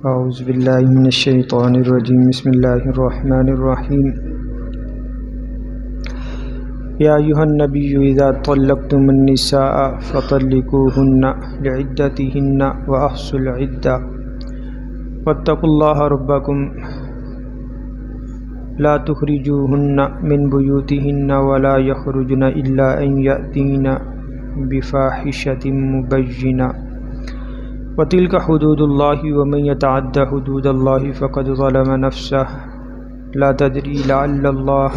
اعوذ باللہ من الشیطان الرجیم بسم اللہ الرحمن الرحیم یا ایھا النبی اذا طلقتم النساء فطلقوهن لعدتهن واحصوا العدة واتقوا الله ربكم لا تخرجوهن من بيوتهن ولا يخرجن إلا أن يأتين بفاحشة مبينة وتلك حدود الله ومن يتعد حدود الله فقد ظلم نفسه لا تدري لعل الله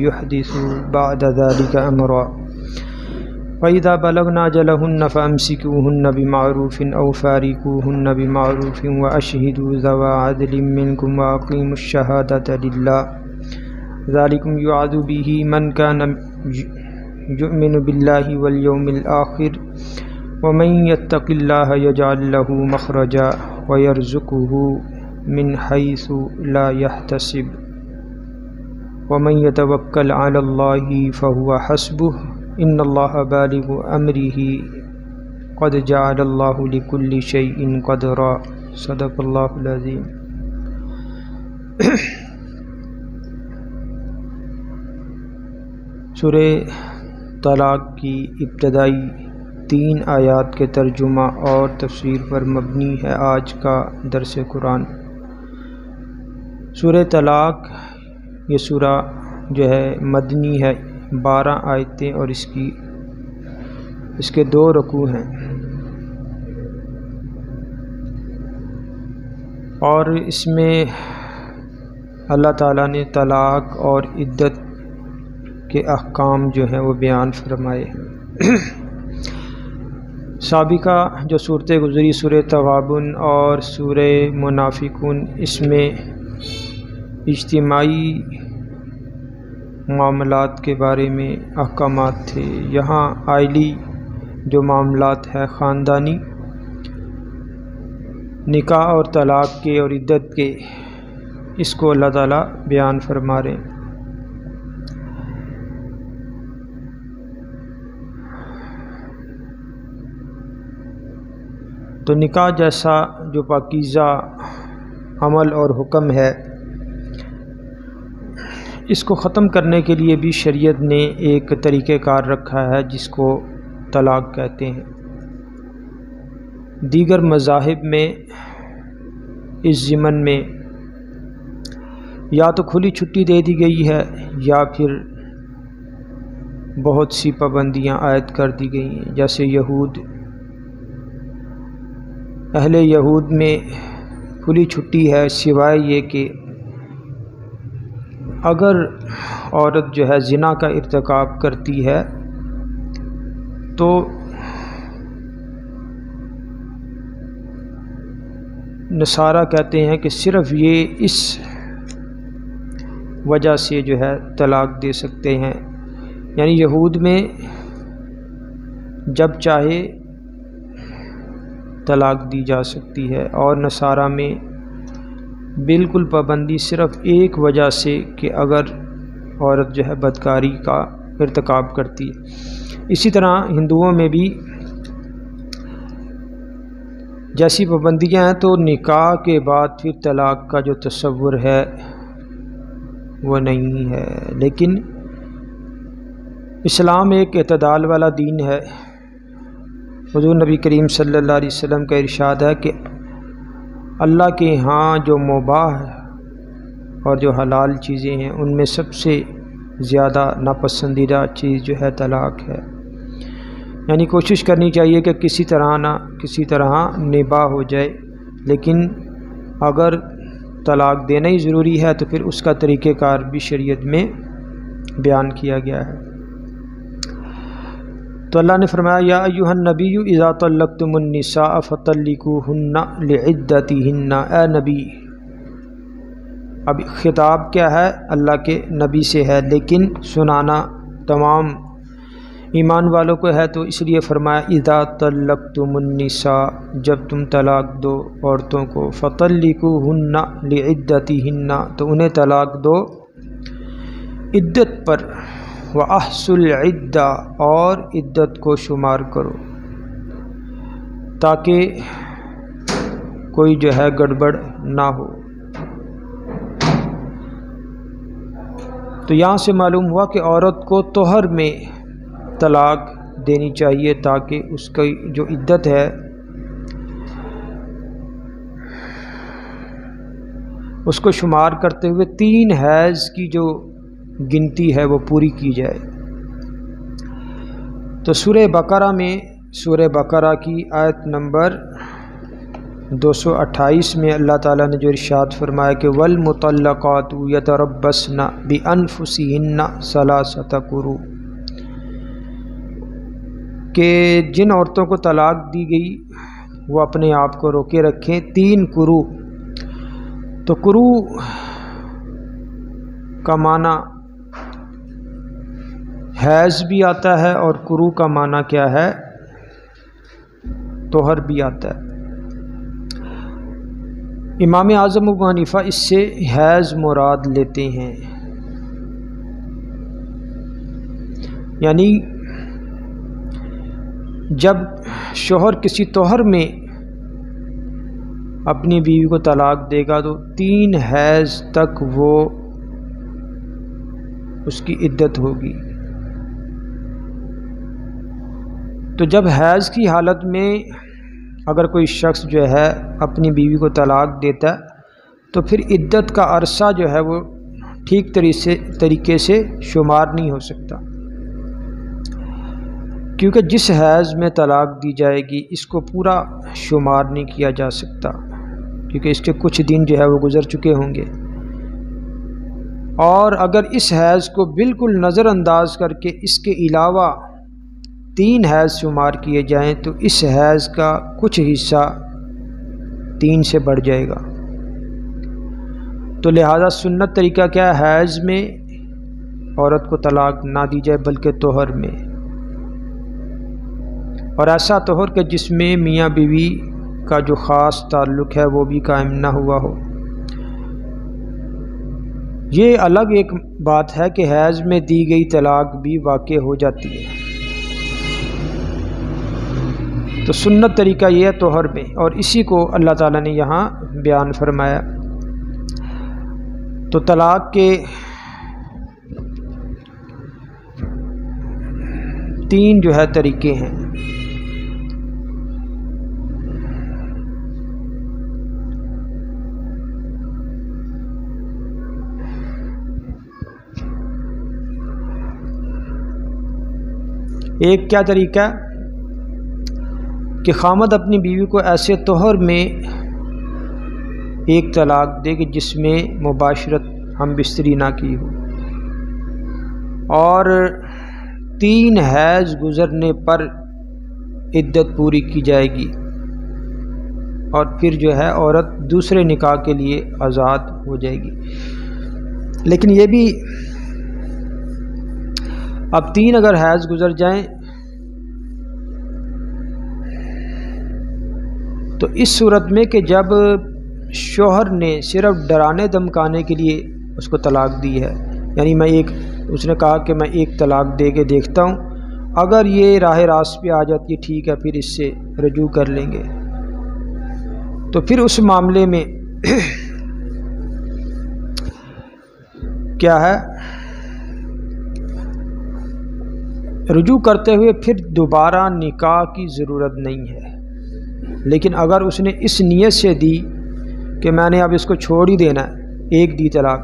يحدث بعد ذلك أمرا وإذا بلغن أجلهن فأمسكوهن بمعروف أو فارقوهن بمعروف وأشهدوا ذوى عدل منكم وأقيموا الشهادة لله ذلكم يوعظ به من كان يؤمن بالله واليوم الآخر ومن يتق الله يجعل له مخرجا ويرزقه من حيث لا يحتسب ومن يتوكل على الله فهو حسبه إن الله بالغ أمره قد جعل الله لكل شيء قدرا صدق الله العظيم۔ سورہ طلاق کی ابتدائی 3 آیات کے ترجمہ اور تفسیر پر مبنی ہے آج کا درس قرآن۔ سورہ طلاق یہ سورہ جو ہے مدنی ہے، 12 آیتیں اور اس کے 2 رکوع ہیں، اور اس میں اللہ تعالیٰ نے طلاق اور عدت کے احکام جو ہیں وہ بیان فرمائے ہیں۔ سابقہ جو صورتیں گزری سورہ تغابن اور سورہ منافقون، اس میں اجتماعی معاملات کے بارے میں احکامات تھے۔ یہاں عائلی جو معاملات ہیں خاندانی، نکاح اور طلاق کے اور عدت کے، اس کو اللہ تعالیٰ بیان فرما رہے ہیں۔ تو نکاح جیسا جو پاکیزہ عمل اور حکم ہے، اس کو ختم کرنے کے لیے بھی شریعت نے ایک طریقہ کار رکھا ہے جس کو طلاق کہتے ہیں۔ دیگر مذاہب میں اس ضمن میں یا تو کھلی چھٹی دے دی گئی ہے یا پھر بہت سی پابندیاں عائد کر دی گئی ہیں، جیسے اہل یہود میں کھلی چھٹی ہے، سوائے یہ کہ اگر عورت جو ہے زنا کا ارتکاب کرتی ہے تو نصارہ کہتے ہیں کہ صرف یہ اس وجہ سے جو ہے طلاق دے سکتے ہیں، یعنی یہود میں جب چاہے طلاق دی جا سکتی ہے، اور نصارہ میں بالکل پابندی صرف ایک وجہ سے کہ اگر عورت جو ہے بدکاری کا ارتکاب کرتی ہے۔ اسی طرح ہندوؤں میں بھی جیسی پابندیاں ہیں، تو نکاح کے بعد پھر طلاق کا جو تصور ہے وہ نہیں ہے۔ لیکن اسلام ایک اعتدال والا دین ہے۔ حضور نبی کریم صلی اللہ علیہ وسلم کا ارشاد ہے کہ اللہ کے ہاں جو مباح اور جو حلال چیزیں ہیں، ان میں سب سے زیادہ ناپسندیدہ چیز جو ہے طلاق ہے۔ یعنی کوشش کرنی چاہیے کہ کسی طرح نباہ ہو جائے، لیکن اگر طلاق دینا ہی ضروری ہے تو پھر اس کا طریقہ کار بھی شریعت میں بیان کیا گیا ہے۔ تو اللہ نے فرمایا یا ایھا النبی اذا طلقتم النساء فطلقوهن لعدتهن، اے نبی۔ اب خطاب کیا ہے؟ اللہ کے نبی سے ہے، لیکن سنانا تمام ایمان والوں کو ہے، تو اس لیے فرمایا اذا طلقتم النساء، جب تم طلاق دو عورتوں کو، فطلقوهن لعدتهن، تو انہیں طلاق دو عدت پر، وَأَحْصُوا الْعِدَّةَ اور عدت کو شمار کرو، تاکہ کوئی جو ہے گڑبڑ نہ ہو۔ تو یہاں سے معلوم ہوا کہ عورت کو طہر میں طلاق دینی چاہیے، تاکہ اس کی جو عدت ہے اس کو شمار کرتے ہوئے 3 حیض کی جو گنتی ہے وہ پوری کی جائے۔ تو سورہ بقرہ کی آیت نمبر 228 میں اللہ تعالیٰ نے جو ارشاد فرمایا کہ وَالْمُطَلَّقَاتُ يَتَرَبَّصْنَ بِأَنفُسِهِنَّ ثَلَاثَةَ قُرُوءٍ، کہ جن عورتوں کو طلاق دی گئی وہ اپنے آپ کو روکے رکھیں 3 قروء۔ تو قروء کا معنی حیض بھی آتا ہے اور قروء کا معنی کیا ہے؟ طہر بھی آتا ہے۔ امام اعظم ابو حنیفہ اس سے حیض مراد لیتے ہیں، یعنی جب شوہر کسی طہر میں اپنی بیوی کو طلاق دے گا تو 3 حیض تک وہ اس کی عدت ہوگی۔ تو جب حیض کی حالت میں اگر کوئی شخص جو ہے اپنی بیوی کو طلاق دیتا ہے تو پھر عدت کا عرصہ جو ہے وہ ٹھیک طریقے سے شمار نہیں ہو سکتا، کیونکہ جس حیض میں طلاق دی جائے گی اس کو پورا شمار نہیں کیا جا سکتا، کیونکہ اس کے کچھ دن جو ہے وہ گزر چکے ہوں گے۔ اور اگر اس حیض کو بالکل نظر انداز کر کے اس کے علاوہ 3 حیض شمار کیے جائیں تو اس حیض کا کچھ حصہ 3 سے بڑھ جائے گا۔ تو لہذا سنت طریقہ کیا ہے؟ حیض میں عورت کو طلاق نہ دی جائے بلکہ طہر میں، اور ایسا طہر کہ جس میں میاں بیوی کا جو خاص تعلق ہے وہ بھی قائم نہ ہوا ہو۔ یہ الگ ایک بات ہے کہ حیض میں دی گئی طلاق بھی واقع ہو جاتی ہے، تو سنت طریقہ یہ ہے طہر میں، اور اسی کو اللہ تعالیٰ نے یہاں بیان فرمایا۔ تو طلاق کے 3 جو ہے طریقے ہیں۔ ایک کیا طریقہ ہے کہ خامد اپنی بیوی کو ایسے طہر میں ایک طلاق دے کہ جس میں مباشرت ہم بستری نہ کی ہو، اور 3 حیض گزرنے پر عدت پوری کی جائے گی، اور پھر جو ہے عورت دوسرے نکاح کے لیے آزاد ہو جائے گی۔ لیکن یہ بھی اب 3 اگر حیض گزر جائیں تو اس صورت میں کہ جب شوہر نے صرف ڈرانے دھمکانے کے لیے اس کو طلاق دی ہے، یعنی اس نے کہا کہ میں 1 طلاق دے کے دیکھتا ہوں، اگر یہ راہ راست پہ آ جاتی ہے ٹھیک ہے پھر اس سے رجوع کر لیں گے، تو پھر اس معاملے میں کیا ہے، رجوع کرتے ہوئے پھر دوبارہ نکاح کی ضرورت نہیں ہے۔ لیکن اگر اس نے اس نیت سے دی کہ میں نے اب اس کو چھوڑ ہی دینا ہے، 1 دی طلاق،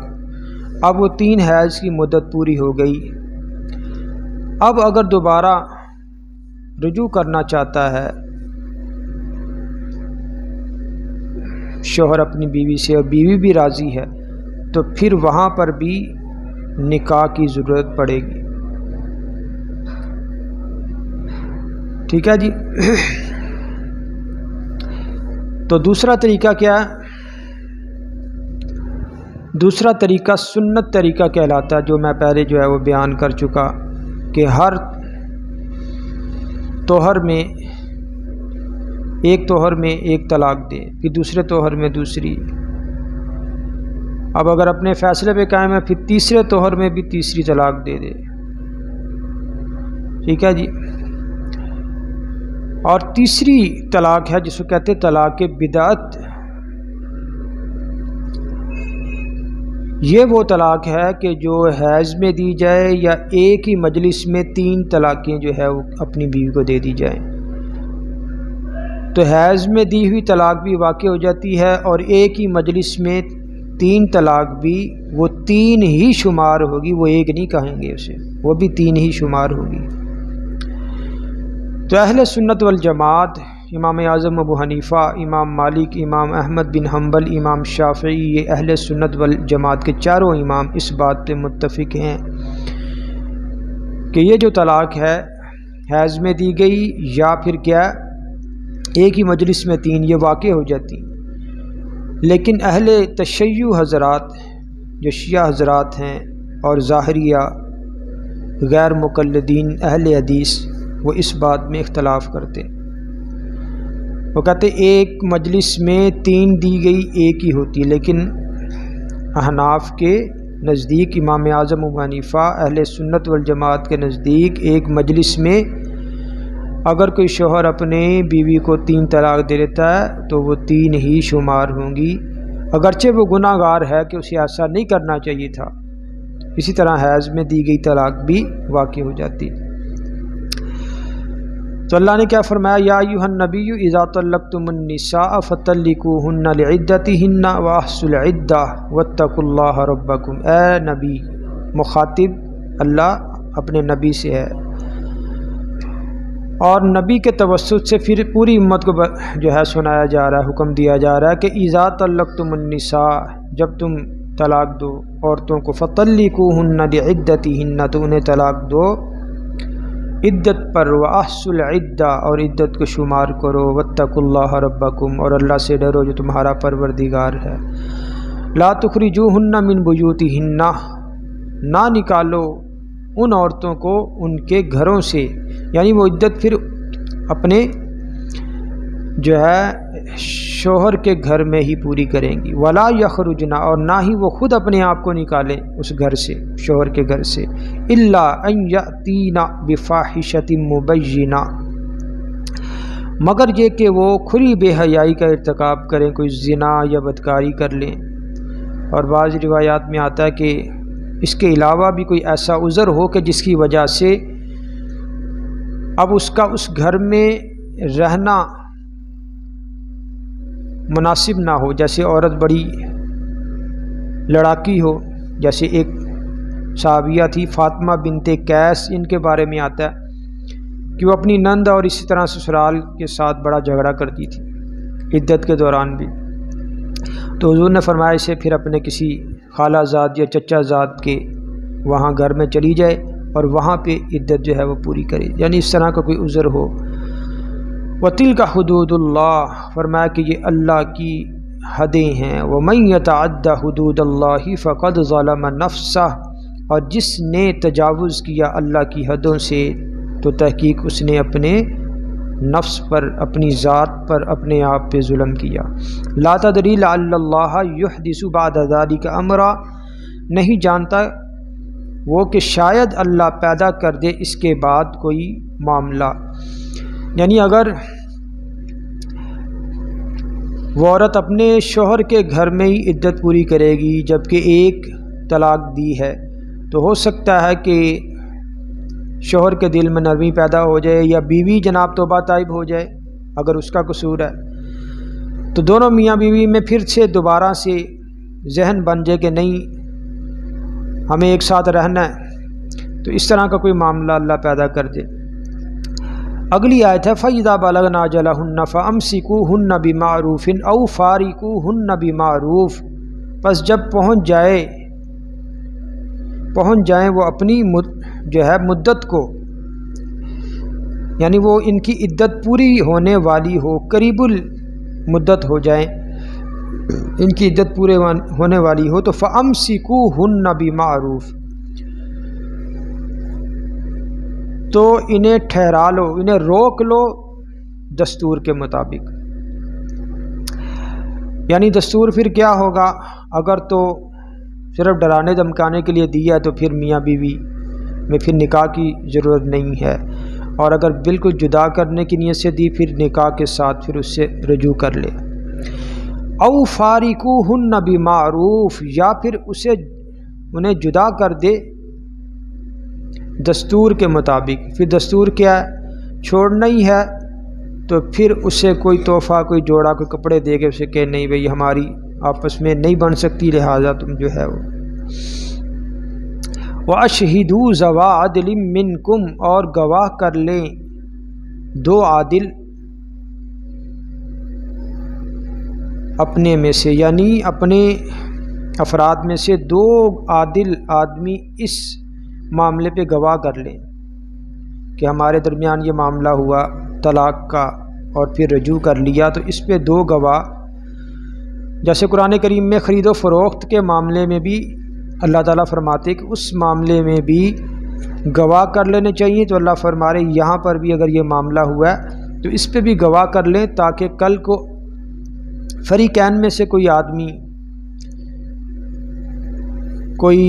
اب وہ 3 حیض کی مدت پوری ہو گئی، اب اگر دوبارہ رجوع کرنا چاہتا ہے شوہر اپنی بیوی سے اور بیوی بھی راضی ہے تو پھر وہاں پر بھی نکاح کی ضرورت پڑے گی۔ ٹھیک ہے جی۔ تو دوسرا طریقہ کیا ہے؟ دوسرا طریقہ سنت طریقہ کہلاتا ہے، جو میں پہلے جو ہے وہ بیان کر چکا کہ ہر طہر میں ایک طہر میں 1 طلاق دے، پھر دوسرے طہر میں دوسری، اب اگر اپنے فیصلے پہ قائم ہے پھر تیسرے طہر میں بھی تیسری طلاق دے دے، ٹھیک ہے جی۔ اور تیسری طلاق ہے جس کو کہتے ہیں طلاق بدعت۔ یہ وہ طلاق ہے کہ جو حیض میں دی جائے یا ایک ہی مجلس میں 3 طلاقیں جو ہے وہ اپنی بیوی کو دے دی جائیں۔ تو حیض میں دی ہوئی طلاق بھی واقع ہو جاتی ہے، اور ایک ہی مجلس میں 3 طلاق بھی، وہ 3 ہی شمار ہوگی، وہ ایک نہیں کہیں گے اسے، وہ بھی 3 ہی شمار ہوگی۔ تو اہل سنت والجماعت، امام اعظم ابو حنیفہ، امام مالک، امام احمد بن حنبل، امام شافعی، یہ اہل سنت والجماعت کے چاروں امام اس بات پہ متفق ہیں کہ یہ جو طلاق ہے حیض میں دی گئی یا پھر کیا ایک ہی مجلس میں 3، یہ واقع ہو جاتی۔ لیکن اہل تشیع حضرات جو شیعہ حضرات ہیں اور ظاہریہ غیر مقلدین اہل حدیث، وہ اس بات میں اختلاف کرتے۔ وہ کہتے ایک مجلس میں 3 دی گئی ایک ہی ہوتی، لیکن احناف کے نزدیک، امام اعظم ابو حنیفہ، اہل سنت والجماعت کے نزدیک ایک مجلس میں اگر کوئی شوہر اپنے بیوی کو 3 طلاق دے دیتا ہے تو وہ 3 ہی شمار ہوں گی، اگرچہ وہ گناہ گار ہے کہ اسے ایسا نہیں کرنا چاہیے تھا۔ اسی طرح حیض میں دی گئی طلاق بھی واقع ہو جاتی۔ تو اللہ نے کیا فرمایا، یا ایھا النبی اذا طلقتم النساء فطلقوہن لعدتہن واحصوا العدہ واتقوا اللہ ربکم۔ اے نبی، مخاطب اللہ اپنے نبی سے ہے، اور نبی کے توسط سے پھر پوری امت کو جو ہے سنایا جا رہا ہے، حکم دیا جا رہا ہے کہ اذا طلقتم النساء، جب تم طلاق دو عورتوں کو، فطلقوہن لعدتہن، تو انہیں طلاق دو عدت پر، واحصوا العدہ، اور عدت کو شمار کرو، واتقوا اللہ ربکم، اور اللہ سے ڈرو جو تمہارا پروردگار ہے۔ لا تخرجوہن من بیوتہن، نہ نکالو ان عورتوں کو ان کے گھروں سے، یعنی وہ عدت پھر اپنے جو ہے شوہر کے گھر میں ہی پوری کریں گی۔ ولا یخرجن، اور نہ ہی وہ خود اپنے آپ کو نکالیں اس گھر سے، شوہر کے گھر سے، الا ان یاتین بفاحشۃ مبینہ، مگر یہ کہ وہ کھلی بے حیائی کا ارتکاب کریں، کوئی زنا یا بدکاری کر لیں۔ اور بعض روایات میں آتا ہے کہ اس کے علاوہ بھی کوئی ایسا عذر ہو کہ جس کی وجہ سے اب اس کا اس گھر میں رہنا مناسب نہ ہو، جیسے عورت بڑی لڑاکی ہو، جیسے ایک صحابیہ تھی فاطمہ بنت قیس، ان کے بارے میں آتا ہے کہ وہ اپنی نند اور اسی طرح سسرال کے ساتھ بڑا جھگڑا کرتی تھی عدت کے دوران بھی، تو حضور نے فرمایا اسے پھر اپنے کسی خالہ زاد یا چچا زاد کے وہاں گھر میں چلی جائے اور وہاں پہ عدت جو ہے وہ پوری کرے، یعنی اس طرح کا کوئی عذر ہو۔ وَتِلْكَ حُدُودُ اللَّهِ، فرمایا کہ یہ اللہ کی حدیں ہیں۔ وَمَن يَتَعَدَّ حُدُودَ اللَّهِ فَقَدْ ظَلَمَ نَفْسَهُ، اور جس نے تجاوز کیا اللہ کی حدوں سے تو تحقیق اس نے اپنے نفس پر، اپنی ذات پر، اپنے آپ پہ ظلم کیا۔ لا تدری لعل اللہ یحدث بعد ذلک امرا، نہیں جانتا وہ کہ شاید اللہ پیدا کر دے اس کے بعد کوئی معاملہ، یعنی اگر وہ عورت اپنے شوہر کے گھر میں ہی عدت پوری کرے گی جبکہ ایک طلاق دی ہے، تو ہو سکتا ہے کہ شوہر کے دل میں نرمی پیدا ہو جائے، یا بیوی جناب توبہ طائب ہو جائے اگر اس کا قصور ہے، تو دونوں میاں بیوی میں پھر سے دوبارہ سے ذہن بن جائے کہ نہیں ہمیں ایک ساتھ رہنا ہے، تو اس طرح کا کوئی معاملہ اللہ پیدا کر دے۔ اگلی آیت ہے فَإِذَا بَلَغْنَ أَجَلَهُنَّ فَأَمْسِكُوهُنَّ بِمَعْرُوفٍ أَوْ فَارِقُوهُنَّ بِمَعْرُوفٍ، پس جب پہنچ جائیں وہ اپنی جو ہے مدت کو، یعنی وہ ان کی عدت پوری ہونے والی ہو، قریب المدت ہو جائیں، ان کی عدت پورے ہونے والی ہو، تو فَأَمْسِكُوهُنَّ بِمَعْرُوفٍ، تو انہیں ٹھہرا لو، انہیں روک لو دستور کے مطابق۔ یعنی دستور پھر کیا ہوگا، اگر تو صرف ڈرانے دھمکانے کے لیے دیا تو پھر میاں بیوی میں پھر نکاح کی ضرورت نہیں ہے، اور اگر بالکل جدا کرنے کی نیت سے دی پھر نکاح کے ساتھ پھر اس سے رجوع کر لے۔ او فارقوہن بمعروف، یا پھر انہیں جدا کر دے دستور کے مطابق۔ پھر دستور کیا ہے؟ چھوڑنا ہی ہے تو پھر اسے کوئی تحفہ، کوئی جوڑا، کوئی کپڑے دے کے اسے کہ نہیں بھئی ہماری آپس میں نہیں بن سکتی، لہٰذا تم جو ہے وہ وَأَشْهِدُوا ذَوَا عَدْلٍ مِّنْكُمْ، اور گواہ کر لیں دو عادل اپنے میں سے، یعنی اپنے افراد میں سے دو عادل آدمی اس معاملے پہ گواہ کر لیں کہ ہمارے درمیان یہ معاملہ ہوا طلاق کا اور پھر رجوع کر لیا، تو اس پہ دو گواہ، جیسے قرآن کریم میں خرید و فروخت کے معاملے میں بھی اللہ تعالیٰ فرماتے کہ اس معاملے میں بھی گواہ کر لینے چاہیے، تو اللہ فرما رہے یہاں پر بھی اگر یہ معاملہ ہوا ہے تو اس پہ بھی گواہ کر لیں، تاکہ کل کو فریقین میں سے کوئی آدمی کوئی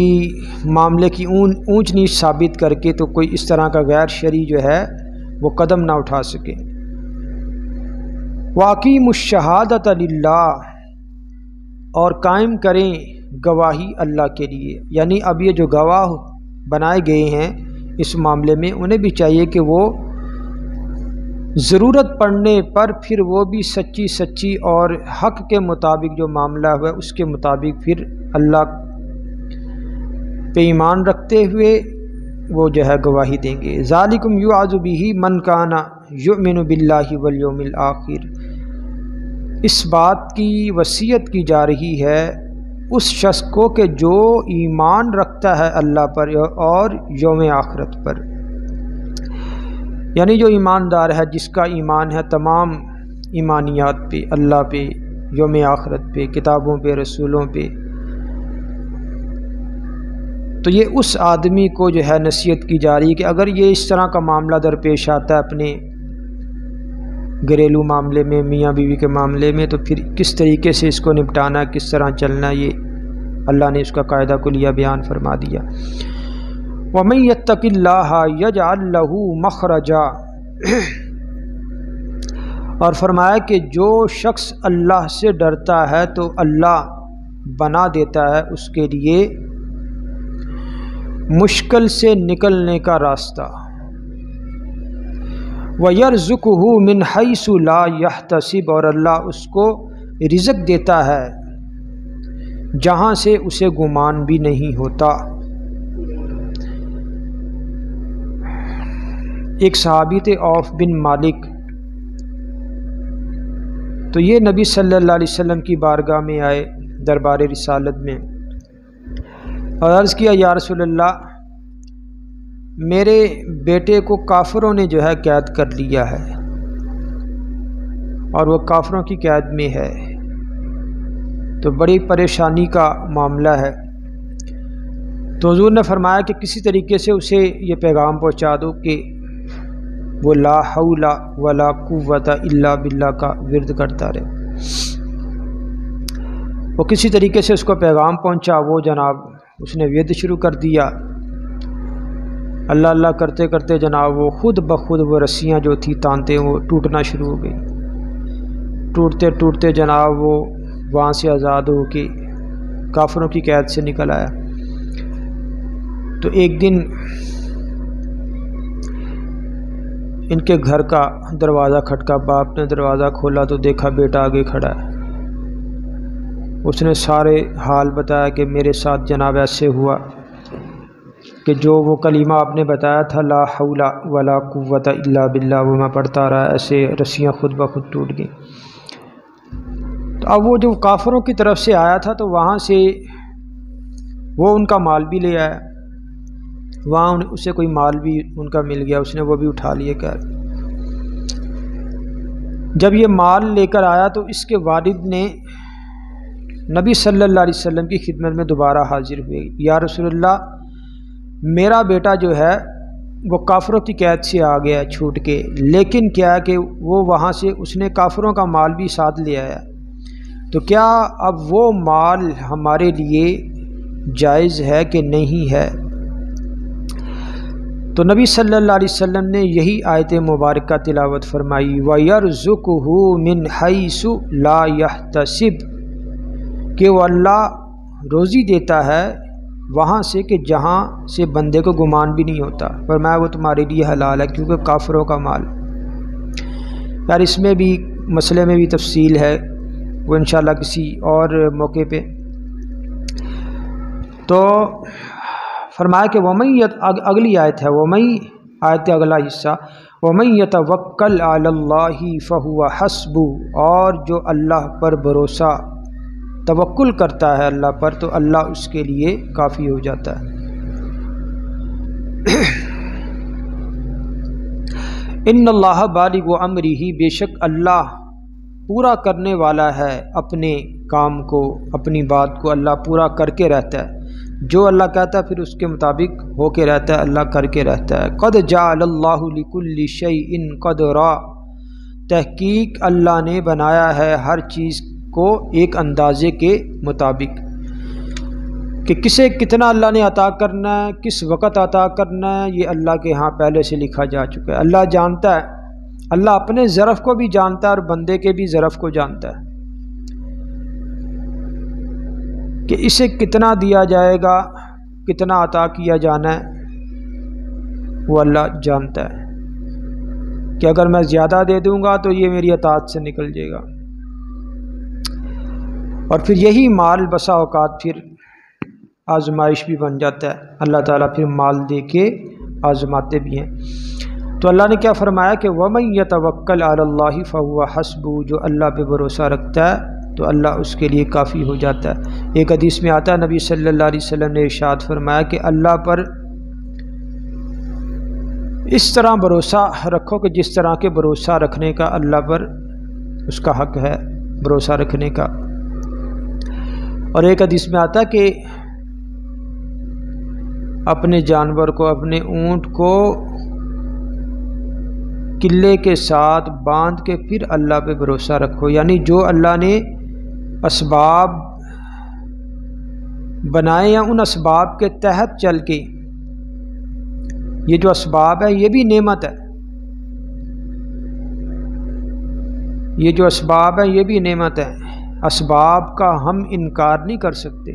معاملے کی اونچ نیچ ثابت کر کے تو کوئی اس طرح کا غیر شرعی جو ہے وہ قدم نہ اٹھا سکے۔ وَأَقِیمُوا الشَّهَادَةَ لِلَّهِ، اور قائم کریں گواہی اللہ کے لیے، یعنی اب یہ جو گواہ بنائے گئے ہیں اس معاملے میں انہیں بھی چاہیے کہ وہ ضرورت پڑنے پر پھر وہ بھی سچی اور حق کے مطابق جو معاملہ ہوا اس کے مطابق پھر اللہ پہ ایمان رکھتے ہوئے وہ جو ہے گواہی دیں گے۔ ذالکم یوعظ بہ من کان یؤمن باللہ والیوم الآخر، اس بات کی وصیت کی جا رہی ہے اس شخص کو کہ جو ایمان رکھتا ہے اللہ پر اور یوم آخرت پر، یعنی جو ایماندار ہے جس کا ایمان ہے تمام ایمانیات پہ، اللہ پہ، یوم آخرت پہ، کتابوں پہ، رسولوں پہ، تو یہ اس آدمی کو جو ہے نصیحت کی جا رہی ہے کہ اگر یہ اس طرح کا معاملہ درپیش آتا ہے اپنے گھریلو معاملے میں، میاں بیوی کے معاملے میں، تو پھر کس طریقے سے اس کو نپٹانا، کس طرح چلنا، یہ اللہ نے اس کا قاعدہ کلیہ بیان فرما دیا۔ وَمَن يَتَّقِ اللَّهَ يَجْعَل لَّهُ مَخْرَجًا، اور فرمایا کہ جو شخص اللہ سے ڈرتا ہے تو اللہ بنا دیتا ہے اس کے لیے مشکل سے نکلنے کا راستہ۔ وَيَرْزُقُهُ مِنْ حَيْثُ لَا يَحْتَسِبُ، اور اللہ اس کو رزق دیتا ہے جہاں سے اسے گمان بھی نہیں ہوتا۔ ایک صحابی تھے عوف بن مالک، تو یہ نبی صلی اللہ علیہ وسلم کی بارگاہ میں آئے دربار رسالت میں اور عرض کیا یا رسول اللہ، میرے بیٹے کو کافروں نے جو ہے قید کر لیا ہے اور وہ کافروں کی قید میں ہے، تو بڑی پریشانی کا معاملہ ہے۔ تو حضور نے فرمایا کہ کسی طریقے سے اسے یہ پیغام پہنچا دو کہ وہ لا حول ولا قوت الا باللہ کا ورد کرتا رہے۔ وہ کسی طریقے سے اس کو پیغام پہنچا، وہ جناب اس نے ورد شروع کر دیا، اللہ اللہ کرتے کرتے جناب وہ خود بخود وہ رسیاں جو تھی تانتے وہ ٹوٹنا شروع ہو گئی، ٹوٹتے ٹوٹتے جناب وہ وہاں سے آزاد ہو کے کافروں کی قید سے نکل آیا۔ تو ایک دن ان کے گھر کا دروازہ کھٹکا، باپ نے دروازہ کھولا تو دیکھا بیٹا آگے کھڑا ہے۔ اس نے سارے حال بتایا کہ میرے ساتھ جناب ایسے ہوا کہ جو وہ کلمہ آپ نے بتایا تھا لا حول ولا قوت الا باللہ وہ میں پڑھتا رہا، ایسے رسیاں خود بخود ٹوٹ گئیں۔ تو اب وہ جو کافروں کی طرف سے آیا تھا تو وہاں سے وہ ان کا مال بھی لے آیا، وہاں اسے کوئی مال بھی ان کا مل گیا، اس نے وہ بھی اٹھا لیے کر۔ جب یہ مال لے کر آیا تو اس کے والد نے نبی صلی اللہ علیہ وسلم کی خدمت میں دوبارہ حاضر ہوئے، یا رسول اللہ میرا بیٹا جو ہے وہ کافروں کی قید سے آ گیا چھوٹ کے، لیکن کیا ہے کہ وہ وہاں سے اس نے کافروں کا مال بھی ساتھ لے آیا، تو کیا اب وہ مال ہمارے لیے جائز ہے کہ نہیں ہے؟ تو نبی صلی اللہ علیہ وسلم نے یہی آیت مبارکہ تلاوت فرمائی وَيَرْزُقُهُ مِنْ حَيْثُ لَا يَحْتَسِبُ کہ وہ اللہ روزی دیتا ہے وہاں سے کہ جہاں سے بندے کو گمان بھی نہیں ہوتا، فرمایا وہ تمہارے لیے حلال ہے کیونکہ کافروں کا مال۔ یار اس میں بھی مسئلے میں بھی تفصیل ہے، وہ انشاءاللہ کسی اور موقع پہ۔ تو فرمایا کہ اگلی آیت ہے آیت کا اگلا حصہ وَمَن يَتَوَكَّلْ عَلَى اللَّهِ فَهُوَ حَسْبُهُ اور جو اللہ پر بھروسہ توکل کرتا ہے اللہ پر تو اللہ اس کے لیے کافی ہو جاتا ہے۔ ان اللہ بالغ امرہ بے شک اللہ پورا کرنے والا ہے اپنے کام کو، اپنی بات کو اللہ پورا کر کے رہتا ہے، جو اللہ کہتا ہے پھر اس کے مطابق ہو کے رہتا ہے، اللہ کر کے رہتا ہے۔ قد جعل اللہ لکل شیء قدرا تحقیق اللہ نے بنایا ہے ہر چیز کو ایک اندازے کے مطابق، کہ کسے کتنا اللہ نے عطا کرنا ہے، کس وقت عطا کرنا ہے، یہ اللہ کے ہاں پہلے سے لکھا جا چکا ہے۔ اللہ جانتا ہے، اللہ اپنے ظرف کو بھی جانتا ہے اور بندے کے بھی ظرف کو جانتا ہے، کہ اسے کتنا دیا جائے گا، کتنا عطا کیا جانا ہے، وہ اللہ جانتا ہے کہ اگر میں زیادہ دے دوں گا تو یہ میری اطاعت سے نکل جائے گا، اور پھر یہی مال بسا اوقات پھر آزمائش بھی بن جاتا ہے، اللہ تعالیٰ پھر مال دے کے آزماتے بھی ہیں۔ تو اللہ نے کیا فرمایا کہ وَمَن يَتَوَكَّلْ عَلَى اللَّهِ فَهُوَ حَسْبُهُ جو اللہ پہ بھروسہ رکھتا ہے تو اللہ اس کے لیے کافی ہو جاتا ہے۔ ایک حدیث میں آتا ہے نبی صلی اللہ علیہ وسلم نے ارشاد فرمایا کہ اللہ پر اس طرح بھروسہ رکھو کہ جس طرح کے بھروسہ رکھنے کا اللہ پر اس کا حق ہے بھروسہ رکھنے کا۔ اور ایک حدیث میں آتا ہے کہ اپنے جانور کو، اپنے اونٹ کو قلعے کے ساتھ باندھ کے پھر اللہ پہ بھروسہ رکھو، یعنی جو اللہ نے اسباب بنائے یا ان اسباب کے تحت چل کے، یہ جو اسباب ہے یہ بھی نعمت ہے، یہ جو اسباب ہے یہ بھی نعمت ہے، اسباب کا ہم انکار نہیں کر سکتے،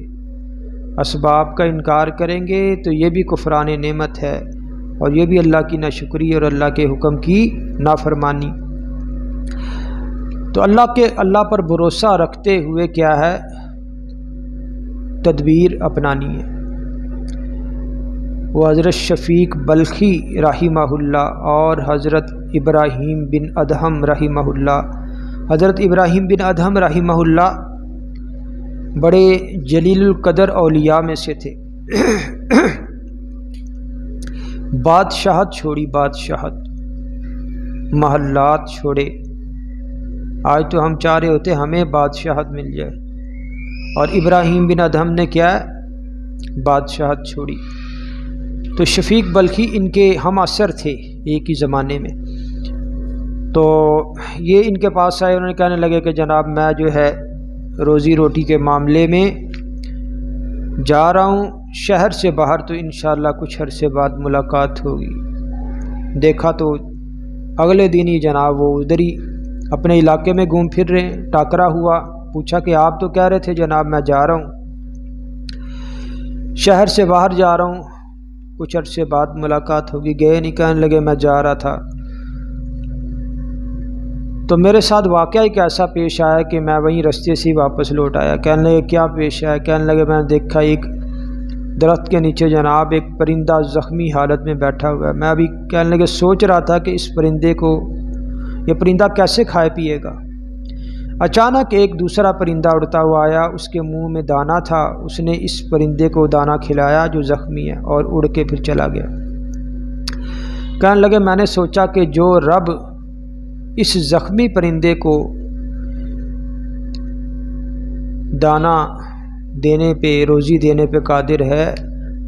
اسباب کا انکار کریں گے تو یہ بھی کفران نعمت ہے اور یہ بھی اللہ کی ناشکری اور اللہ کے حکم کی نافرمانی۔ تو اللہ پر بھروسہ رکھتے ہوئے کیا ہے، تدبیر اپنانی ہے۔ وہ حضرت شفیق بلخی رحمہ اللہ اور حضرت ابراہیم بن ادہم رحمہ اللہ، حضرت ابراہیم بن ادہم رحمہ اللہ بڑے جلیل القدر اولیاء میں سے تھے۔ بادشاہت چھوڑی، بادشاہت، محلات چھوڑے، آج تو ہم چاہ رہے ہوتے ہمیں بادشاہت مل جائے، اور ابراہیم بن ادہم نے کیا ہے، بادشاہت چھوڑی۔ تو شفیق بلخی ان کے ہم عصر تھے ایک ہی زمانے میں، تو یہ ان کے پاس آئے، انہوں نے کہنے لگے کہ جناب میں جو ہے روزی روٹی کے معاملے میں جا رہا ہوں شہر سے باہر، تو انشاءاللہ کچھ عرصے بعد ملاقات ہوگی۔ دیکھا تو اگلے دن ہی جناب وہ ادھر ہی اپنے علاقے میں گھوم پھر رہے ہیں، ٹاکرا ہوا، پوچھا کہ آپ تو کہہ رہے تھے جناب میں جا رہا ہوں شہر سے باہر جا رہا ہوں، کچھ عرصے بعد ملاقات ہوگی، گئے نہیں، کہنے لگے میں جا رہا تھا تو میرے ساتھ واقعہ ایک ایسا پیش آیا کہ میں وہیں رستے سے ہی واپس لوٹ آیا۔ کہنے لگے کیا پیش آیا؟ کہنے لگے میں نے دیکھا ایک درخت کے نیچے جناب ایک پرندہ زخمی حالت میں بیٹھا ہوا ہے، میں ابھی کہنے لگے سوچ رہا تھا کہ اس پرندے کو یہ پرندہ کیسے کھائے پیے گا۔ اچانک ایک دوسرا پرندہ اڑتا ہوا آیا، اس کے منہ میں دانہ تھا، اس نے اس پرندے کو دانہ کھلایا جو زخمی ہے اور اڑ کے پھر چلا گیا۔ کہنے لگے میں نے سوچا کہ جو رب اس زخمی پرندے کو دانہ دینے پہ، روزی دینے پہ قادر ہے،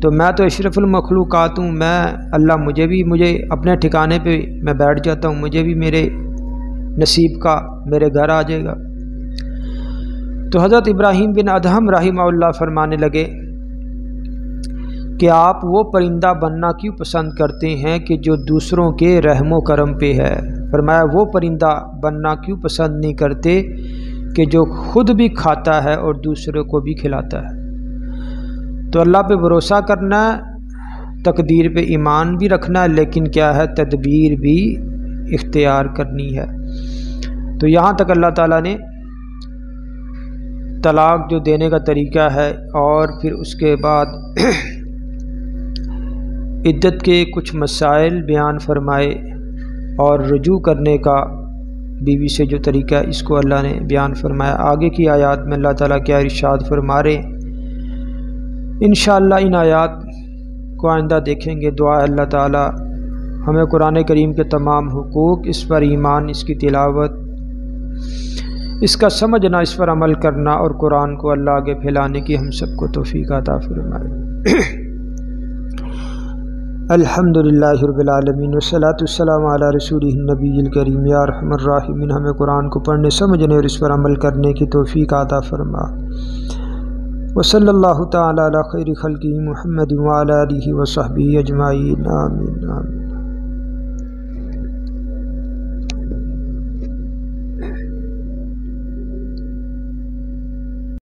تو میں تو اشرف المخلوقات ہوں، میں اللہ مجھے اپنے ٹھکانے پہ میں بیٹھ جاتا ہوں، مجھے بھی میرے نصیب کا میرے گھر آ جائے گا۔ تو حضرت ابراہیم بن ادہم رحمہ اللہ فرمانے لگے کہ آپ وہ پرندہ بننا کیوں پسند کرتے ہیں کہ جو دوسروں کے رحم و کرم پہ ہے؟ فرمایا وہ پرندہ بننا کیوں پسند نہیں کرتے کہ جو خود بھی کھاتا ہے اور دوسروں کو بھی کھلاتا ہے۔ تو اللہ پہ بھروسہ کرنا ہے، تقدیر پہ ایمان بھی رکھنا ہے، لیکن کیا ہے، تدبیر بھی اختیار کرنی ہے۔ تو یہاں تک اللہ تعالیٰ نے طلاق جو دینے کا طریقہ ہے اور پھر اس کے بعد عدت کے کچھ مسائل بیان فرمائے اور رجوع کرنے کا بیوی سے جو طریقہ ہے اس کو اللہ نے بیان فرمایا۔ آگے کی آیات میں اللہ تعالیٰ کیا ارشاد فرما رہے ہیں، انشاءاللہ ان آیات کو آئندہ دیکھیں گے۔ دعا ہے اللہ تعالیٰ ہمیں قرآن کریم کے تمام حقوق، اس پر ایمان، اس کی تلاوت، اس کا سمجھنا، اس پر عمل کرنا اور قرآن کو اللہ آگے پھیلانے کی ہم سب کو توفیق عطا فرمائے۔ الحمدللہ رب العالمین والصلاۃ والسلام علی رسولہ النبی الکریم۔ یا ارحم الراحمین ہمیں قرآن کو پڑھنے، سمجھنے اور اس پر عمل کرنے کی توفیق عطا فرما۔ وصلی اللہ تعالی علی خیر خلقہ محمد وعلی آلہ وصحبہ اجمعین، آمین آمین۔